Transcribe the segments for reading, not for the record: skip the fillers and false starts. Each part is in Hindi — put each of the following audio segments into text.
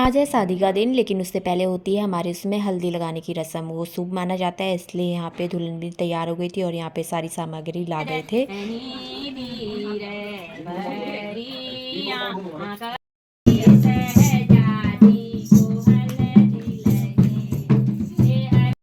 आज है शादी का दिन, लेकिन उससे पहले होती है हमारे उसमें हल्दी लगाने की रस्म। वो शुभ माना जाता है, इसलिए यहाँ पे दुल्हन भी तैयार हो गई थी और यहाँ पे सारी सामग्री ला गए थे।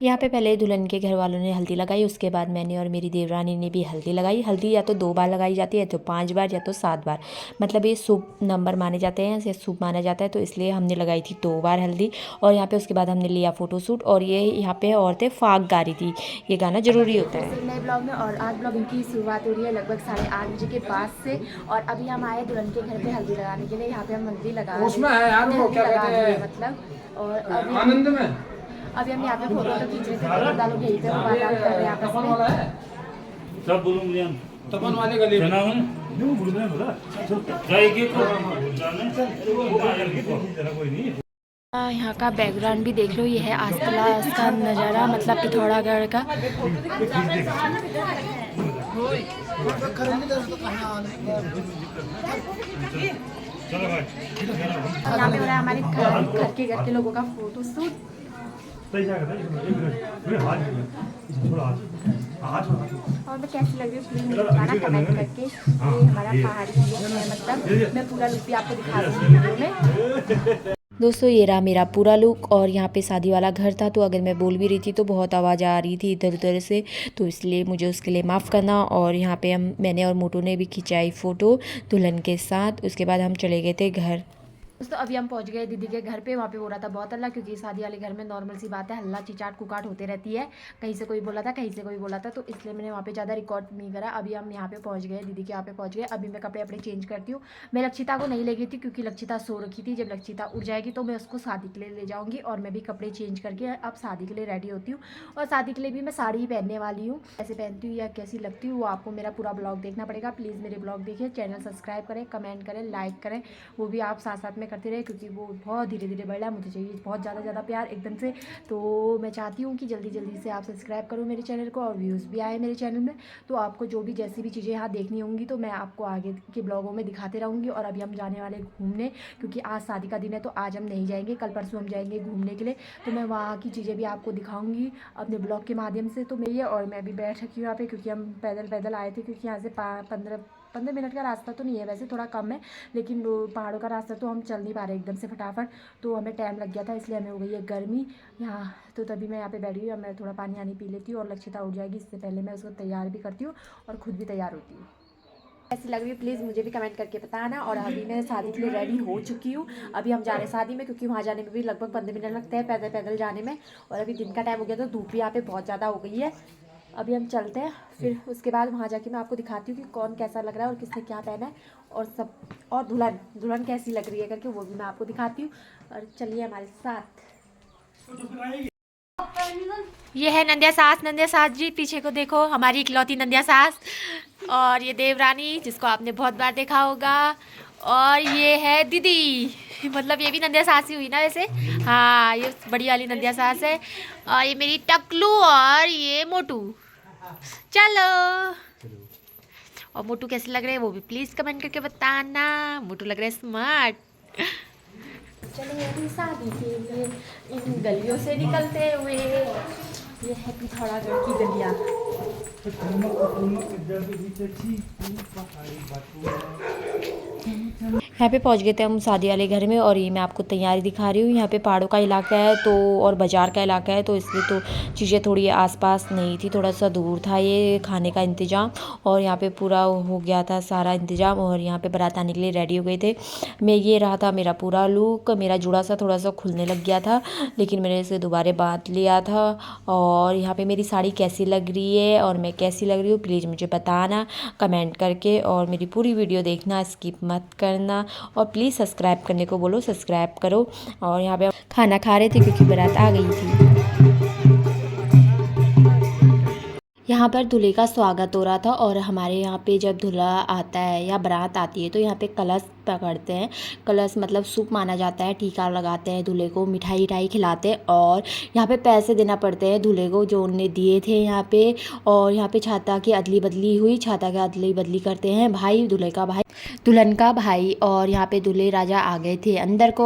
यहाँ पे पहले दुल्हन के घर वालों ने हल्दी लगाई, उसके बाद मैंने और मेरी देवरानी ने भी हल्दी लगाई। हल्दी या तो 2 बार लगाई जाती है, तो 5 बार या तो 7 बार, मतलब ये शुभ नंबर माने जाते हैं, इसे शुभ माना जाता है, तो इसलिए हमने लगाई थी 2 बार हल्दी। और यहाँ पे उसके बाद हमने लिया फ़ोटोशूट, और ये यहाँ पे औरतें फाग गा रही थी। ये गाना ज़रूरी होता है। नए ब्लॉग में, और आज ब्लॉगिंग की शुरुआत हो रही है लगभग 8:30 बजे के पास से। और अभी हम आए दुल्हन के घर पे हल्दी लगाने के लिए। यहाँ पे हम हल्दी लगा रहे हैं मतलब। और अभी आनंद में अभी हम यहाँ पे फोटो खींच रहे थे, डालो भेज थे, बात कर रहे हैं आपस में। सब बोलूं मुझे तपन वाले गले में नाम है न्यू बोल रहे हैं बोला जाएगी तो कोई नहीं। यहाँ का बैकग्राउंड भी देख लो, ये है आसपास का नज़ारा, मतलब पिथौरागढ़ का। यहाँ पे हो रहा है हमारे घर के लोगों का फोटो शूट। और मैं कैसी लग रही हूँ प्लीज मुझे बताना कमेंट करके। ये हमारा पहाड़ी है, मतलब मैं पूरा लुक भी आपको दिखा दूँगी वीडियो में। दोस्तों ये रहा मेरा पूरा लुक, और यहाँ पे शादी वाला घर था, तो अगर मैं बोल भी रही थी तो बहुत आवाज़ आ रही थी इधर उधर से, तो इसलिए मुझे उसके लिए माफ़ करना। और यहाँ पे मैंने और मोटू ने भी खिंचाई फ़ोटो दुल्हन के साथ। उसके बाद हम चले गए थे घर। दोस्तों अभी हम पहुंच गए दीदी के घर पे। वहाँ पे हो रहा था बहुत हल्ला, क्योंकि शादी वाले घर में नॉर्मल सी बात है, हल्ला चिचाट कुकाट होते रहती है। कहीं से कोई बोला था, कहीं से कोई बोला था, तो इसलिए मैंने वहाँ पे ज़्यादा रिकॉर्ड नहीं करा। अभी हम यहाँ पे पहुँच गए, दीदी के यहाँ पे पहुँच गए। अभी मैं कपड़े अपने चेंज करती हूँ। मैं लक्षिता को नहीं ले गई थी, क्योंकि लक्षिता सो रखी थी। जब लक्षिता उठ जाएगी तो मैं उसको शादी के लिए ले जाऊँगी, और मैं भी कपड़े चेंज करके अब शादी के लिए रेडी होती हूँ। और शादी के लिए भी मैं साड़ी ही पहनने वाली हूँ। कैसे पहनती हूँ या कैसी लगती हूँ वो आपको मेरा पूरा ब्लॉग देखना पड़ेगा। प्लीज़ मेरे ब्लॉग देखिए, चैनल सब्सक्राइब करें, कमेंट करें, लाइक करें, वो भी आप साथ साथ में करते रहे, क्योंकि वो बहुत धीरे धीरे बढ़ रहा है। मुझे चाहिए बहुत ज़्यादा प्यार एकदम से। तो मैं चाहती हूँ कि जल्दी जल्दी से आप सब्सक्राइब करो मेरे चैनल को, और व्यूज़ भी आए मेरे चैनल में। तो आपको जो भी जैसी भी चीज़ें यहाँ देखनी होंगी तो मैं आपको आगे के ब्लॉगों में दिखाते रहूँगी। और अभी हम जाने वाले घूमने, क्योंकि आज शादी का दिन है, तो आज हम नहीं जाएंगे, कल परसों हम जाएंगे घूमने के लिए। तो मैं वहाँ की चीज़ें भी आपको दिखाऊँगी अपने ब्लॉग के माध्यम से। तो मैं और मैं भी बैठ रखी हूँ यहाँ पे, क्योंकि हम पैदल आए थे, क्योंकि यहाँ से 15 मिनट का रास्ता तो नहीं है, वैसे थोड़ा कम है, लेकिन पहाड़ों का रास्ता तो हम चल नहीं पा रहे एकदम से फटाफट, तो हमें टाइम लग गया था, इसलिए हमें हो गई है गर्मी यहाँ। तो तभी मैं यहाँ पे बैठी हूँ। मैं थोड़ा पानी पी लेती हूँ, और लक्षिता उठ जाएगी, इससे पहले मैं उसको तैयार भी करती हूँ और खुद भी तैयार होती हूँ। कैसी लग रही है प्लीज़ मुझे भी कमेंट करके बताना। और अभी मैं शादी के लिए रेडी हो चुकी हूँ। अभी हम जा रहे हैं शादी में, क्योंकि वहाँ जाने में भी लगभग 15 मिनट लगते हैं पैदल जाने में। और अभी दिन का टाइम हो गया, तो धूप भी यहाँ पे बहुत ज़्यादा हो गई है। अभी हम चलते हैं, फिर उसके बाद वहाँ जाके मैं आपको दिखाती हूँ कि कौन कैसा लग रहा है और किसने क्या पहना है, और सब, और दुल्हन कैसी लग रही है करके वो भी मैं आपको दिखाती हूँ। और चलिए हमारे साथ। ये है नंदिया सास जी, पीछे को देखो, हमारी इकलौती नंदिया सास। और ये देवरानी, जिसको आपने बहुत बार देखा होगा। और ये है दीदी, मतलब ये भी नंदिया सास ही हुई ना वैसे। हाँ, ये बड़ी वाली नंदिया सास है। और ये मेरी टकलू, और ये मोटू। चलो। और मोटू कैसे लग रहे हैं वो भी प्लीज़ कमेंट करके बताना। मोटू लग रहा है स्मार्ट। चलो अभी शादी के लिए इन गलियों से निकलते हुए, ये है पिथौरागढ़ की गलियाँ। यहाँ पे पहुँच गए थे हम शादी वाले घर में, और ये मैं आपको तैयारी दिखा रही हूँ। यहाँ पे पहाड़ों का इलाका है, तो और बाज़ार का इलाका है, तो इसलिए तो चीज़ें थोड़ी आसपास नहीं थी, थोड़ा सा दूर था ये खाने का इंतज़ाम। और यहाँ पे पूरा हो गया था सारा इंतज़ाम, और यहाँ पे बारात आने के लिए रेडी हो गए थे। मैं ये रहा था मेरा पूरा लुक। मेरा जुड़ा सा थोड़ा सा खुलने लग गया था, लेकिन मैंने इसे दोबारा बांध लिया था। और यहाँ पे मेरी साड़ी कैसी लग रही है और मैं कैसी लग रही हूँ प्लीज़ मुझे बताना कमेंट करके। और मेरी पूरी वीडियो देखना, स्किप मत करना, और प्लीज़ सब्सक्राइब करने को बोलो, सब्सक्राइब करो। और यहाँ पे खाना खा रहे थे, क्योंकि बारात आ गई थी। यहाँ पर दूल्हे का स्वागत हो रहा था, और हमारे यहाँ पे जब दूल्हा आता है या बारात आती है तो यहाँ पे कलश पकड़ते हैं। कलश मतलब शुभ माना जाता है, टीका लगाते हैं दूल्हे को, मिठाई खिलाते हैं, और यहाँ पे पैसे देना पड़ते हैं दूल्हे को, जो उनने दिए थे यहाँ पे। और यहाँ पे छाता की अदली बदली हुई, छाता की अदली बदली करते हैं भाई, दूल्हे का भाई दुल्हन का भाई। और यहाँ पे दूल्हे राजा आ गए थे अंदर को।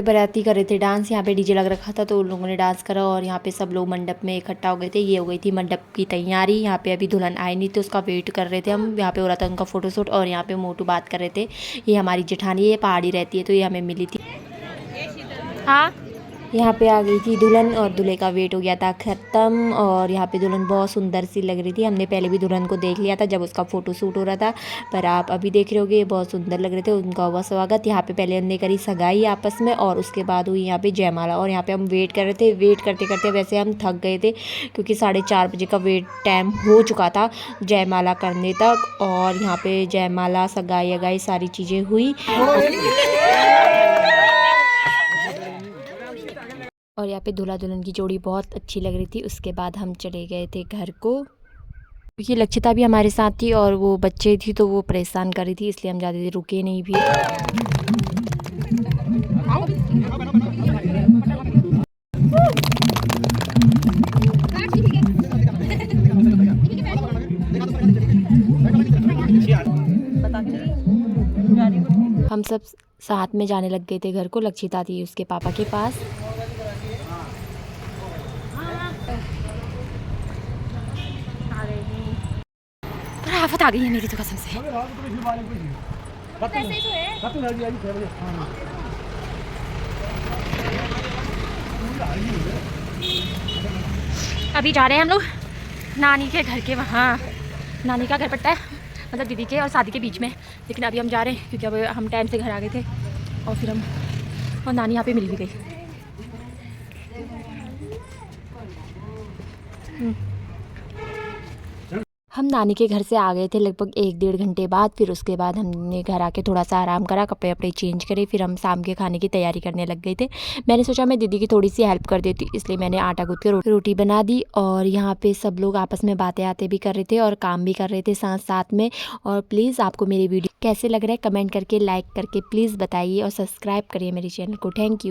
पे बाराती कर रहे थे डांस, यहाँ पे डीजे लग रखा था तो उन लोगों ने डांस करा और यहाँ पे सब लोग मंडप में इकट्ठा हो गए थे। ये हो गई थी मंडप की तैयारी। यहाँ पे अभी दुल्हन आई नहीं थी, उसका वेट कर रहे थे हम। यहाँ पे हो रहा था उनका फोटोशूट और यहाँ पे मोटू बात कर रहे थे। ये हमारी जेठानी है, पहाड़ी रहती है तो ये हमें मिली थी। हाँ, यहाँ पे आ गई थी दुल्हन और दूल्हे का वेट हो गया था ख़त्म। और यहाँ पे दुल्हन बहुत सुंदर सी लग रही थी। हमने पहले भी दुल्हन को देख लिया था जब उसका फ़ोटो शूट हो रहा था, पर आप अभी देख रहे होगे ये बहुत सुंदर लग रहे थे। उनका हुआ स्वागत। यहाँ पे पहले हमने करी सगाई आपस में और उसके बाद हुई यहाँ पे जयमाला। और यहाँ पे हम वेट कर रहे थे। वेट करते करते वैसे हम थक गए थे क्योंकि 4:30 बजे का वेट टाइम हो चुका था जयमाला करने तक। और यहाँ पे जयमाला सगाई अगाई सारी चीज़ें हुई और यहाँ पे दूल्हा दुल्हन की जोड़ी बहुत अच्छी लग रही थी। उसके बाद हम चले गए थे घर को। ये लक्षिता भी हमारे साथ थी और वो बच्चे थी तो वो परेशान कर रही थी, इसलिए हम ज़्यादा देर रुके नहीं भी। हम सब साथ में जाने लग गए थे घर को। लक्षिता थी उसके पापा के पास। आफत आ गई है मेरी तो कसम से। अभी जा रहे हैं हम लोग नानी के घर के वहाँ। नानी का घर पड़ता है मतलब दीदी के और शादी के बीच में, लेकिन अभी हम जा रहे हैं क्योंकि अब हम टाइम से घर आ गए थे और फिर हम और नानी यहाँ पे मिल भी गई। हम नानी के घर से आ गए थे लगभग 1-1.5 घंटे बाद। फिर उसके बाद हमने घर आके थोड़ा सा आराम करा, कपड़े वपड़े चेंज करे, फिर हम शाम के खाने की तैयारी करने लग गए थे। मैंने सोचा मैं दीदी की थोड़ी सी हेल्प कर देती, इसलिए मैंने आटा गूँथ के रोटी बना दी। और यहाँ पे सब लोग आपस में बातें आते भी कर रहे थे और काम भी कर रहे थे साथ साथ में। और प्लीज़ आपको मेरी वीडियो कैसे लग रहा है कमेंट करके, लाइक करके प्लीज़ बताइए और सब्सक्राइब करिए मेरे चैनल को। Thank you.